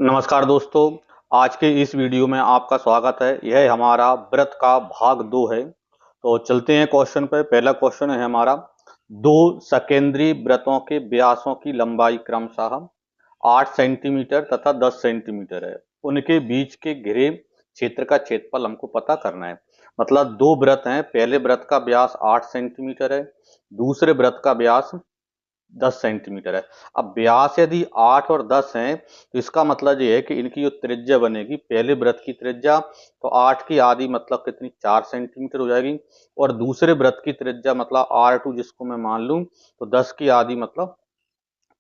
नमस्कार दोस्तों। आज के इस वीडियो में आपका स्वागत है। यह हमारा व्रत का भाग 2 है। तो चलते हैं क्वेश्चन पे। पहला क्वेश्चन है हमारा, दो सकेंद्री व्रतों के व्यासों की लंबाई क्रमशः 8 सेंटीमीटर तथा 10 सेंटीमीटर है। उनके बीच के घिरे क्षेत्र का क्षेत्रफल हमको पता करना है। मतलब दो व्रत हैं, पहले व्रत का व्यास 8 सेंटीमीटर है, दूसरे व्रत का व्यास 10 सेंटीमीटर है। अब व्यास यदि 8 और 10 हैं तो इसका मतलब ये है कि इनकी जो त्रिज्या बनेगी, पहले वृत्त की त्रिज्या तो 8 की आधी मतलब कितनी 4 सेंटीमीटर हो जाएगी, और दूसरे वृत्त की त्रिज्या मतलब R2 जिसको मैं मान लूं तो 10 की आधी मतलब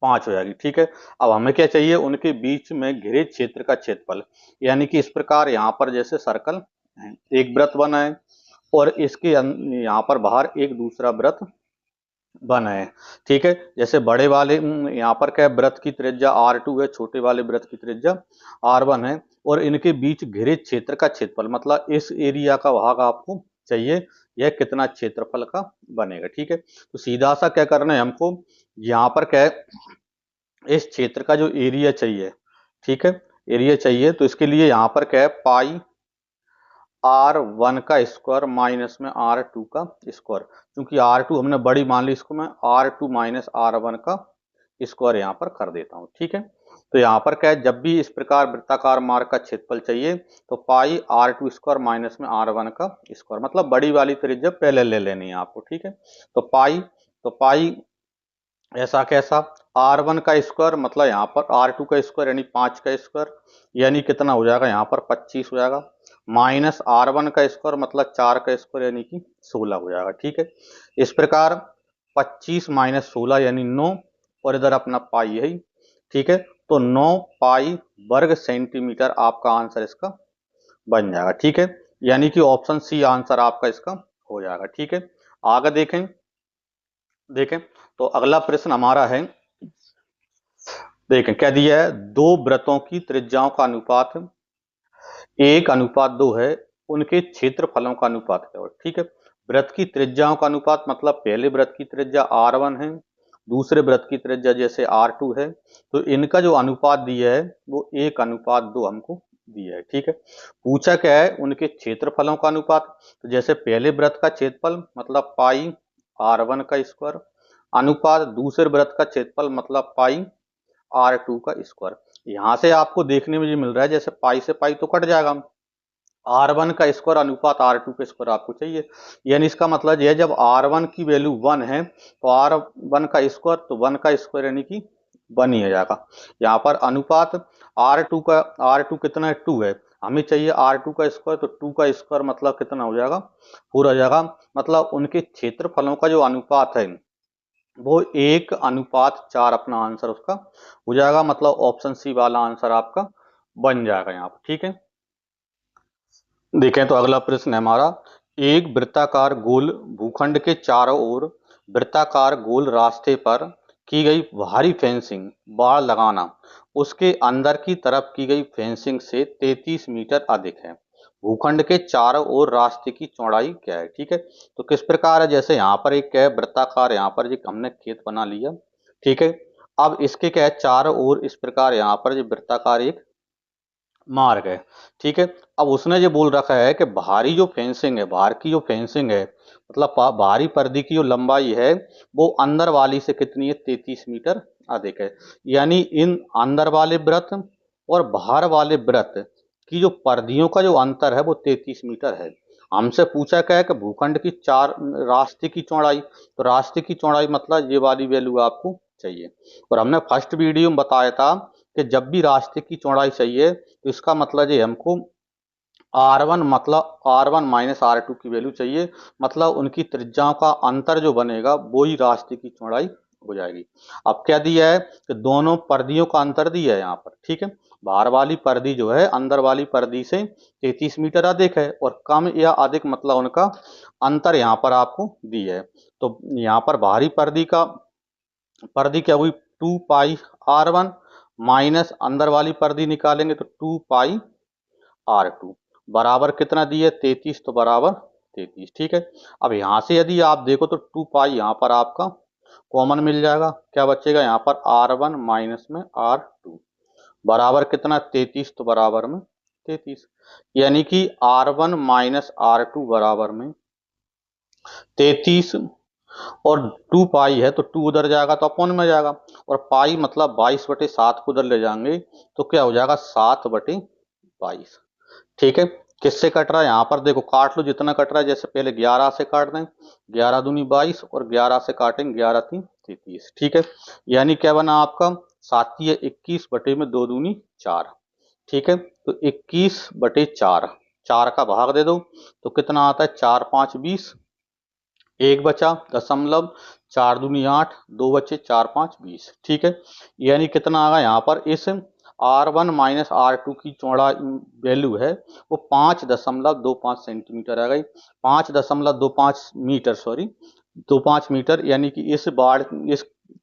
5 हो जाएगी। ठीक है। अब हमें क्या चाहिए, उनके बीच में घिरे क्षेत्र का क्षेत्रफल। यानी कि इस प्रकार यहाँ पर जैसे सर्कल है, एक वृत्त बना है और इसके यहाँ पर बाहर एक दूसरा वृत्त बना है। ठीक है। जैसे बड़े वाले यहाँ पर क्या है, वृत्त की त्रिज्या R2 है, छोटे वाले वृत्त की त्रिज्या R1 है, और इनके बीच घिरे क्षेत्र का क्षेत्रफल मतलब इस एरिया का भाग आपको चाहिए, यह कितना क्षेत्रफल का बनेगा। ठीक है। तो सीधा सा क्या करना है हमको, यहाँ पर क्या है, इस क्षेत्र का जो एरिया चाहिए, ठीक है, एरिया चाहिए, तो इसके लिए यहाँ पर क्या है, पाई R1 का स्क्वायर माइनस में R2 का स्क्वायर। क्योंकि R2 हमने बड़ी मान ली, इसको मैं R2 माइनस R1 का स्क्वायर यहाँ पर कर देता हूँ। ठीक है। तो यहाँ पर क्या है, जब भी इस प्रकार वृत्ताकार मार्ग का क्षेत्रफल चाहिए तो पाई R2 स्क्वायर माइनस में R1 का स्क्वायर, मतलब बड़ी वाली त्रिज्या पहले ले लेनी है आपको। ठीक है। तो पाई ऐसा कैसा, R1 का स्क्वायर मतलब यहाँ पर R2 का स्क्वायर यानी 5 का स्क्वायर, यानी कितना हो जाएगा यहाँ पर 25 हो जाएगा, माइनस R1 का स्क्वायर मतलब 4 का स्क्वायर यानी कि 16 हो जाएगा। ठीक है। इस प्रकार 25 माइनस 16 यानी 9, और इधर अपना पाई यही। ठीक है। तो 9 पाई वर्ग सेंटीमीटर आपका आंसर इसका बन जाएगा। ठीक है। यानी कि ऑप्शन सी आंसर आपका इसका हो जाएगा। ठीक है। आगे देखें देखें तो अगला प्रश्न हमारा है, देखें क्या दिया है, दो वृत्तों की त्रिज्याओं का अनुपात 1:2 है, उनके क्षेत्रफलों का अनुपात क्या है। ठीक है। वृत्त की त्रिज्याओं का अनुपात मतलब पहले वृत्त की त्रिज्या R1 है, दूसरे वृत्त की त्रिज्या जैसे R2 है, तो इनका जो अनुपात दिया है वो 1:2 हमको दिया है। ठीक है। पूछा क्या है, उनके क्षेत्रफलों का अनुपात। तो जैसे पहले वृत्त का क्षेत्रफल मतलब पाई R1 का स्क्वायर, अनुपात दूसरे वृत्त का क्षेत्रफल मतलब पाई R2 का स्क्वायर। यहां से आपको देखने में ये मिल रहा है, जैसे पाई से पाई तो कट जाएगा, R1 का स्क्वायर अनुपात R2 का स्क्वायर आपको चाहिए। यानी इसका मतलब यह है, जब R1 की वैल्यू 1 है तो R1 का स्क्वायर, तो 1 का स्क्वायर यानी कि 1 ही आ जाएगा। यहाँ पर अनुपात R2 कितना है, 2 है, हमें चाहिए R2 का स्क्वायर, तो 2 का स्क्वायर मतलब कितना हो जाएगा, 4 आ जाएगा। मतलब उनके क्षेत्रफलों का जो अनुपात है वो 1:4 अपना आंसर उसका हो जाएगा। मतलब ऑप्शन सी वाला आंसर आपका बन जाएगा यहाँ पर। ठीक है। देखें तो अगला प्रश्न है हमारा, एक वृत्ताकार गोल भूखंड के चारों ओर वृत्ताकार गोल रास्ते पर की गई बाहरी फेंसिंग बाड़ लगाना उसके अंदर की तरफ की गई फेंसिंग से 33 मीटर अधिक है। भूखंड के चारों ओर रास्ते की चौड़ाई क्या है। ठीक है। तो किस प्रकार है, जैसे यहाँ पर एक क्या है, वृत्ताकार, यहाँ पर एक हमने खेत बना लिया। ठीक है। अब इसके क्या है, चारों ओर इस प्रकार यहाँ पर जो वृत्ताकार एक मार्ग है। ठीक है। अब उसने ये बोल रखा है कि बाहरी जो फेंसिंग है, बाहर की जो फेंसिंग है मतलब बाहरी पर्दी की जो लंबाई है वो अंदर वाली से कितनी है, 33 मीटर अधिक है। यानी इन अंदर वाले वृत्त और बाहर वाले वृत्त की जो पर्दियों का जो अंतर है वो 33 मीटर है। हमसे पूछा क्या है कि भूखंड की चार रास्ते की चौड़ाई, तो रास्ते की चौड़ाई मतलब ये वाली वैल्यू आपको चाहिए। और हमने फर्स्ट वीडियो में बताया था कि जब भी रास्ते की चौड़ाई चाहिए तो इसका मतलब ये हमको R1 मतलब R1 माइनस R2 की वैल्यू चाहिए, मतलब उनकी त्रिज्याओं का अंतर जो बनेगा वो ही रास्ते की चौड़ाई हो जाएगी। अब क्या दिया है कि दोनों पर्दियों का अंतर दिया है यहाँ पर। ठीक है। बाहर वाली पर्दी जो है अंदर वाली पर्दी से 33 मीटर अधिक है, और कम या अधिक मतलब उनका अंतर यहाँ पर आपको दिया है। तो यहाँ पर बाहरी पर्दी क्या हुई, 2 पाई R1 माइनस अंदर वाली पर्दी निकालेंगे तो 2 पाई R2 बराबर कितना दिए, 33, तो बराबर 33। ठीक है। अब यहां से यदि आप देखो तो 2 पाई यहाँ पर आपका कॉमन मिल जाएगा, क्या बचेगा यहाँ पर R1 माइनस में R2, बराबर कितना 33, तो बराबर में 33, यानी कि R1 माइनस R2 बराबर में 33। और 2 पाई है तो 2 उधर जाएगा तो अपॉन में जाएगा, और पाई मतलब 22/7 को उधर ले जाएंगे तो क्या हो जाएगा 7/22। ठीक है, किससे कट रहा है यहाँ पर देखो, काट लो जितना कट रहा है, जैसे पहले 11 से काट दें, 11 दूनी 22 और 11 से काटेंगे 11 3 33। ठीक है, यानी क्या बना आपका 7×21 बटे में 2 दूनी 4। ठीक है, तो 21/4, 4 का भाग दे दो तो कितना आता है 4 5 20, एक बचा दशमलव, 4 दूनी 8, 2 बचे 4 5 20। ठीक है, यानी कितना आ गया यहाँ पर इस R1 माइनस R2 की चौड़ा वैल्यू है वो 5.25 सेंटीमीटर आ गई, 5.25 मीटर, सॉरी 25 मीटर, यानी कि इस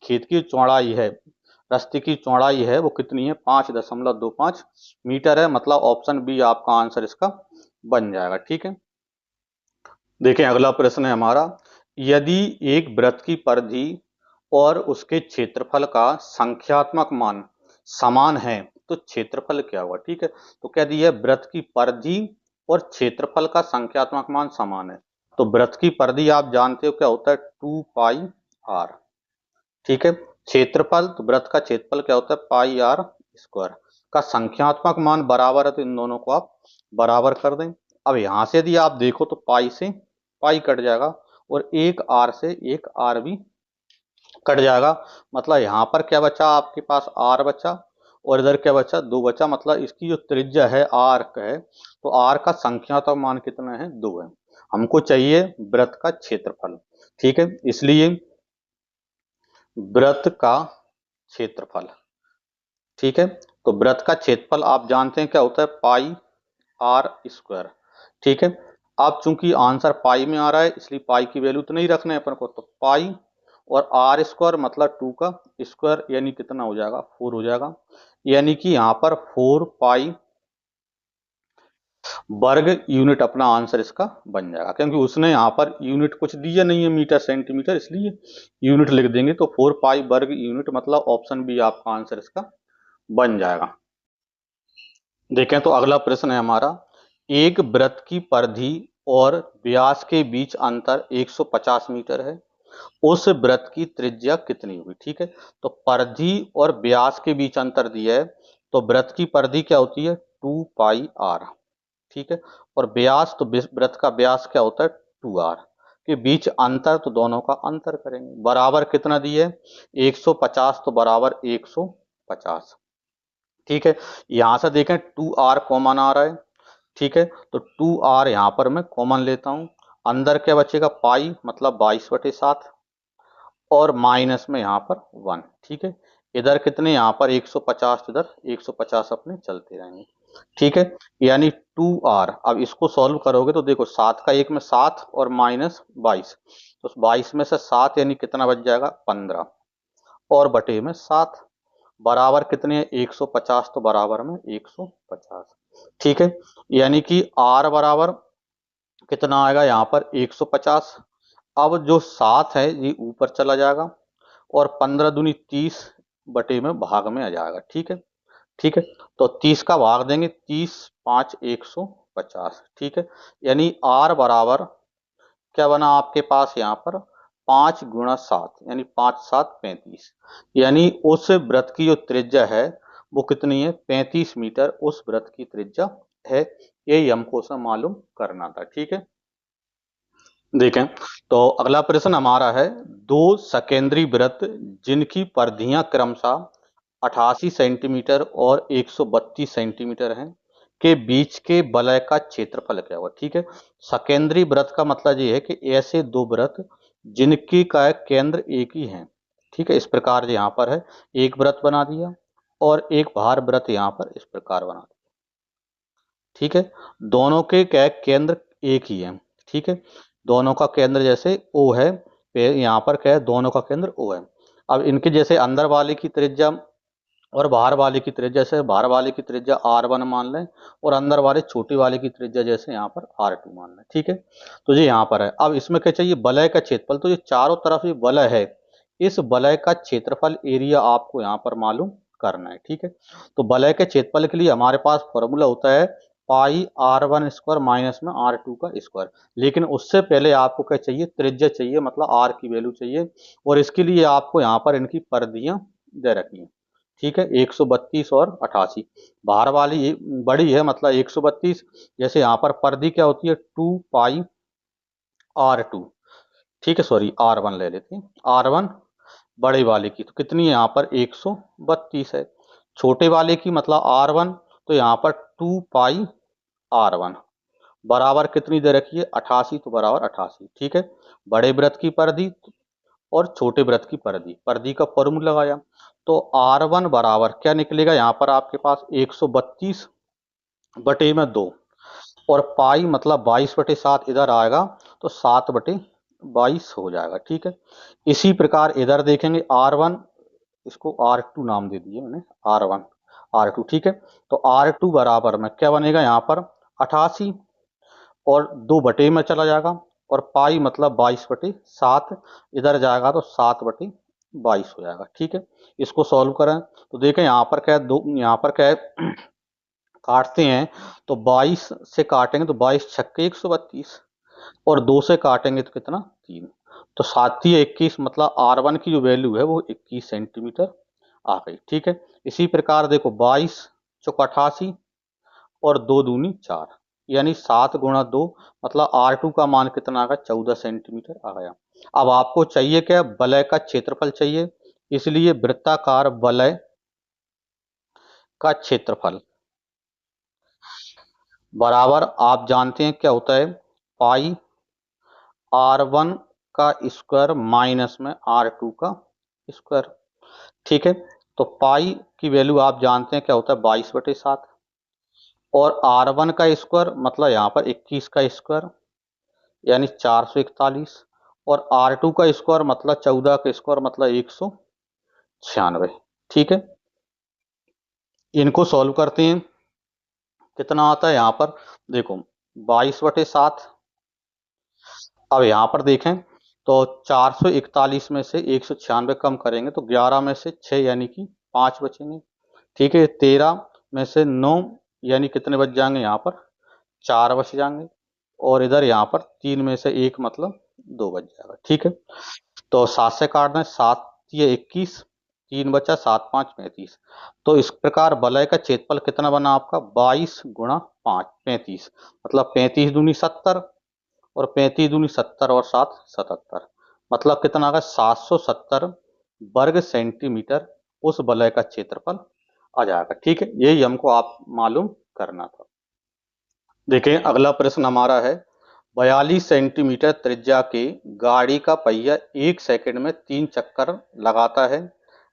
खेत की चौड़ाई है, रास्ते की चौड़ाई है वो कितनी है 5.25 मीटर है, मतलब ऑप्शन बी आपका आंसर इसका बन जाएगा। ठीक है, देखें अगला प्रश्न है हमारा, यदि एक वृत्त की परिधि और उसके क्षेत्रफल का संख्यात्मक मान समान है तो क्षेत्रफल क्या होगा। ठीक है, तो कह दिया वृत्त की परिधि और क्षेत्रफल का संख्यात्मक मान समान है, तो वृत्त की परिधि आप जानते हो क्या होता है 2πr। ठीक है, क्षेत्रफल, तो वृत्त का क्षेत्रफल क्या होता है πr² का संख्यात्मक मान बराबर है, तो इन दोनों को आप बराबर कर दें। अब यहां से यदि आप देखो तो पाई से पाई कट जाएगा और एक आर से एक आर भी कट जाएगा, मतलब यहाँ पर क्या बचा आपके पास आर बचा और इधर क्या बचा 2 बचा, मतलब इसकी जो त्रिज्या है आर है, तो आर का संख्यात्मक मान कितना है 2 है, हमको चाहिए वृत्त का क्षेत्रफल। ठीक है, इसलिए वृत्त का क्षेत्रफल, ठीक है, तो वृत्त का क्षेत्रफल आप जानते हैं क्या होता है πr²। ठीक है, अब चूंकि आंसर पाई में आ रहा है इसलिए पाई की वैल्यू तो नहीं रखना है अपन को, तो पाई और r² मतलब 2 का स्क्वायर, यानी कितना हो जाएगा 4 हो जाएगा, यानी कि यहाँ पर 4π वर्ग यूनिट अपना आंसर इसका बन जाएगा, क्योंकि उसने यहाँ पर यूनिट कुछ दिया नहीं है मीटर सेंटीमीटर, इसलिए यूनिट लिख देंगे, तो 4π वर्ग यूनिट, मतलब ऑप्शन बी आपका आंसर इसका बन जाएगा। देखें तो अगला प्रश्न है हमारा, एक वृत्त की परिधि और व्यास के बीच अंतर 150 मीटर है, उस वृत्त की त्रिज्या कितनी होगी। ठीक है, तो परिधि और व्यास के बीच अंतर दिया है, तो वृत्त की परिधि क्या होती है 2πr। ठीक है, और व्यास, तो वृत्त का व्यास क्या होता है 2r, के बीच अंतर, तो दोनों का अंतर करेंगे, बराबर कितना दिया है 150, तो बराबर 150। ठीक है, यहां से देखें 2r कॉमन आ रहा है। ठीक है, तो 2r यहां पर मैं कॉमन लेता हूं, अंदर क्या बचेगा पाई मतलब 22/7 और माइनस में यहाँ पर 1। ठीक है, इधर कितने यहाँ पर 150, इधर 150 अपने चलते रहेंगे। ठीक है, यानी 2r, अब इसको सॉल्व करोगे तो देखो 7 का 1 में 7 और माइनस 22, तो 22 में से 7 यानी कितना बच जाएगा 15 और बटे में 7, बराबर कितने 150, तो बराबर में 150। ठीक है, यानी कि r बराबर कितना आएगा यहाँ पर 150। अब जो 7 है ये ऊपर चला जाएगा और 15 दूनी 30 बटे में भाग में आ जाएगा। ठीक है, ठीक है, तो 30 का भाग देंगे, 30 5 150। ठीक है, यानी r बराबर क्या बना आपके पास यहाँ पर 5×7, यानी 5 7 35, यानी उस वृत्त की जो त्रिज्या है वो कितनी है 35 मीटर, उस वृत्त की त्रिज्या है, यही हमको उसमें मालूम करना था। ठीक है, देखें तो अगला प्रश्न हमारा है, दो सकेंद्री वृत्त जिनकी परिधियां क्रमशः 88 सेंटीमीटर और 132 सेंटीमीटर हैं के बीच के वलय का क्षेत्रफल क्या होगा। ठीक है, सकेंद्री वृत्त का मतलब ये है कि ऐसे दो वृत्त जिनकी का केंद्र एक ही है। ठीक है, इस प्रकार यहाँ पर है, एक वृत्त बना दिया और एक बाहर वृत्त यहाँ पर इस प्रकार बना दिया। ठीक है, दोनों के क्या केंद्र एक ही है। ठीक है, दोनों का केंद्र जैसे O है, यहाँ पर क्या है दोनों का केंद्र O है। अब इनके जैसे अंदर वाले की त्रिज्या और बाहर वाले की त्रिज्या, जैसे बाहर वाले की त्रिज्या r1 मान लें और अंदर वाले छोटे वाले की त्रिज्या जैसे यहाँ पर r2 मान लें। ठीक है, तो ये यहाँ पर है। अब इसमें क्या चाहिए वलय का क्षेत्रफल, तो ये चारों तरफ ये वलय है, इस वलय का क्षेत्रफल एरिया आपको यहाँ पर मालूम करना है। ठीक है, तो वलय के क्षेत्रफल के लिए हमारे पास फॉर्मूला होता है पाई r1 स्क्वायर माइनस में r2 का स्क्वायर। लेकिन उससे पहले आपको क्या चाहिए, त्रिज्या चाहिए, मतलब r की वैल्यू चाहिए। और इसके लिए आपको यहाँ पर इनकी परिधियां दे रखी हैं। ठीक है, 132 और 88। बाहर वाली ये बड़ी है, मतलब 132। जैसे यहाँ पर परिधि क्या होती है, 2 पाई r2। ठीक है, सॉरी r1 ले लेते हैं, r1 बड़े वाले की तो कितनी है यहाँ पर 132 है। छोटे वाले की मतलब r1, तो यहाँ पर 2 पाई r1 बराबर कितनी दे रखी है, 88, तो बराबर 88। ठीक है, बड़े वृत्त की परिधि और छोटे वृत्त की परिधि, परिधि का फॉर्मूला लगाया तो r1 बराबर क्या निकलेगा, यहाँ पर आपके पास 132 बटे में 2, और पाई मतलब 22/7 इधर आएगा, तो 7/22 हो जाएगा। ठीक है, इसी प्रकार इधर देखेंगे r1, इसको r2 नाम दे दिए मैंने, r1 r2। ठीक है, तो r2 बराबर में क्या बनेगा यहाँ पर 88, और 2 बटे में चला जाएगा, और पाई मतलब 22/7 इधर जाएगा तो 7/22 हो जाएगा। ठीक है, इसको सॉल्व करें तो देखें यहाँ पर क्या है, दो यहाँ पर क्या है काटते हैं तो 22 से काटेंगे तो 22 छक्के 132, और 2 से काटेंगे तो कितना 3, तो 7×3 = 21, मतलब r1 की जो वैल्यू है वो 21 सेंटीमीटर आ गई। ठीक है, इसी प्रकार देखो 22 चौक 88 और 2 दूनी 4, यानी 7×2, मतलब r2 का मान कितना आ गया, 14 सेंटीमीटर आ गया। अब आपको चाहिए क्या, वलय का क्षेत्रफल चाहिए, इसलिए वृत्ताकार वलय का क्षेत्रफल बराबर आप जानते हैं क्या होता है, पाई r1 का स्क्वायर माइनस में r2 का स्क्वायर। ठीक है, तो पाई की वैल्यू आप जानते हैं क्या होता है, 22/7, और r1 का स्क्वायर मतलब यहाँ पर 21 का स्क्वायर यानी 441, और r2 का स्क्वायर मतलब 14 का स्क्वायर मतलब 196। ठीक है, इनको सॉल्व करते हैं, कितना आता है यहाँ पर देखो 22/7। अब यहाँ पर देखें तो 441 में से 196 कम करेंगे तो 11 में से 6 यानी कि 5 बचेंगे। ठीक है, 13 में से 9 यानी कितने बच जाएंगे, यहाँ पर 4 बच जाएंगे, और इधर यहाँ पर 3 में से 1 मतलब 2 बच जाएगा। ठीक है, तो 7 से काट दें, 7×3 = 21, 3 बचा, 7×5 = 35। तो इस प्रकार वलय का क्षेत्रफल कितना बना आपका, 22×5 35, मतलब 35 दूनी 70, और 35 दूनी 70 और 7 77, मतलब कितना आ गया 770 वर्ग सेंटीमीटर उस वलय का क्षेत्रफल आ जाएगा। ठीक है, यही हमको आप मालूम करना था। देखें अगला प्रश्न हमारा है, 42 सेंटीमीटर त्रिज्या के गाड़ी का पहिया 1 सेकंड में 3 चक्कर लगाता है,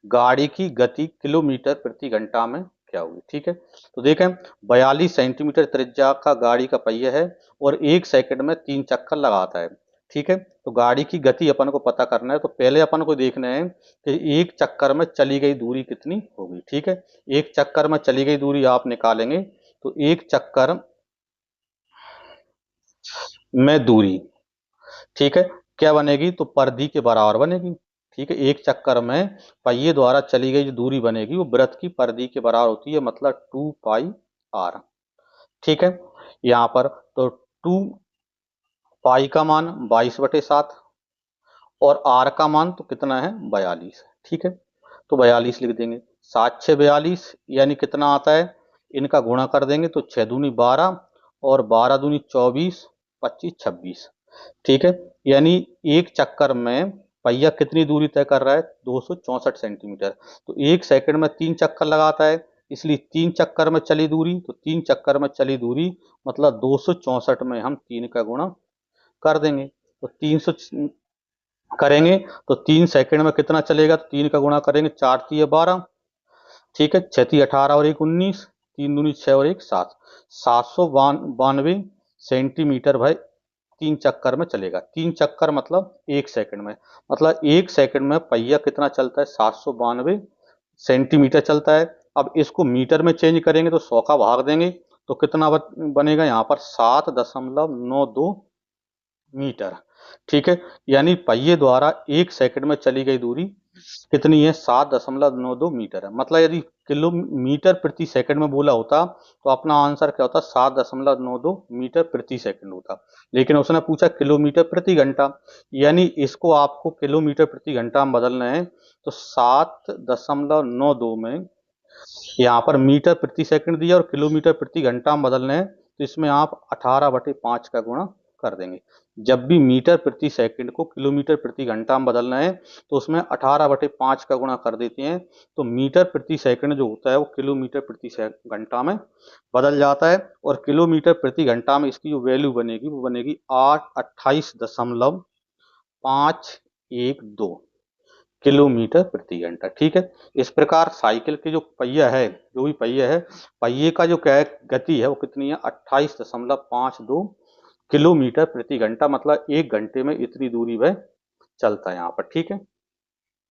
गाड़ी की गति किलोमीटर प्रति घंटा में क्या होगी। ठीक है, तो देखें 42 सेंटीमीटर त्रिज्या का गाड़ी का पहिया है और 1 सेकंड में 3 चक्कर लगाता है। ठीक है, तो गाड़ी की गति अपन को पता करना है, तो पहले अपन को देखना है कि एक चक्कर में चली गई दूरी कितनी होगी। ठीक है, एक चक्कर में चली गई दूरी आप निकालेंगे तो एक चक्कर में दूरी, ठीक है, क्या बनेगी, तो परिधि के बराबर बनेगी। ठीक है, एक चक्कर में पहिए द्वारा चली गई जो दूरी बनेगी वो वृत्त की परिधि के बराबर होती है, मतलब 2 पाई r। ठीक है, यहाँ पर तो 2 पाई का मान 22/7 और r का मान तो कितना है 42। ठीक है, तो 42 लिख देंगे, 7×6 = 42, यानी कितना आता है, इनका गुणा कर देंगे तो 6 दूनी 12 और 12 दूनी 24, 25 26। ठीक है, यानी एक चक्कर में पहिया कितनी दूरी तय कर रहा है, 264 सेंटीमीटर। तो एक सेकंड में 3 चक्कर लगाता है, इसलिए 3 चक्कर में चली दूरी, तो 3 चक्कर में चली दूरी मतलब 264 में हम 3 का गुणा कर देंगे, तो 300 करेंगे तो 3 सेकंड में कितना चलेगा, तो 3 का गुणा करेंगे, 4×3 = 12। ठीक है, 6×3 = 18 और 1 = 19, 3 दूनी 6 और 1 7, 792 सेंटीमीटर भाई 3 चक्कर में चलेगा। 3 चक्कर मतलब 1 सेकंड में, मतलब 1 सेकंड में पहिया कितना चलता है, 792 सेंटीमीटर चलता है। अब इसको मीटर में चेंज करेंगे तो 100 का भाग देंगे तो कितना बनेगा, यहाँ पर 7.92 मीटर। ठीक है, यानी पहिए द्वारा 1 सेकंड में चली गई दूरी कितनी है, 7.92 मीटर है। मतलब यदि किलोमीटर प्रति सेकंड में बोला होता तो अपना आंसर क्या होता, 7.92 मीटर प्रति सेकंड होता। लेकिन उसने पूछा किलोमीटर प्रति घंटा, यानी इसको आपको किलोमीटर प्रति घंटा में बदलना है। तो 7.92 में यहाँ पर मीटर प्रति सेकंड दिया और किलोमीटर प्रति घंटा में बदलना है, तो इसमें आप 18/5 का गुणा कर देंगे। जब भी मीटर प्रति सेकंड को किलोमीटर प्रति घंटा में बदलना है तो उसमें 18/5 का गुणा कर देते हैं, तो मीटर प्रति सेकंड जो होता है वो किलोमीटर प्रति घंटा में बदल जाता है। और किलोमीटर प्रति घंटा में इसकी जो वैल्यू बनेगी वो बनेगी 28.512 किलोमीटर प्रति घंटा। ठीक है। इस प्रकार साइकिल के जो पहिया है, जो भी पहिया है, पहिए का जो क्या है गति है वो कितनी है, 28.52 किलोमीटर प्रति घंटा। मतलब 1 घंटे में इतनी दूरी वह चलता है यहाँ पर। ठीक है।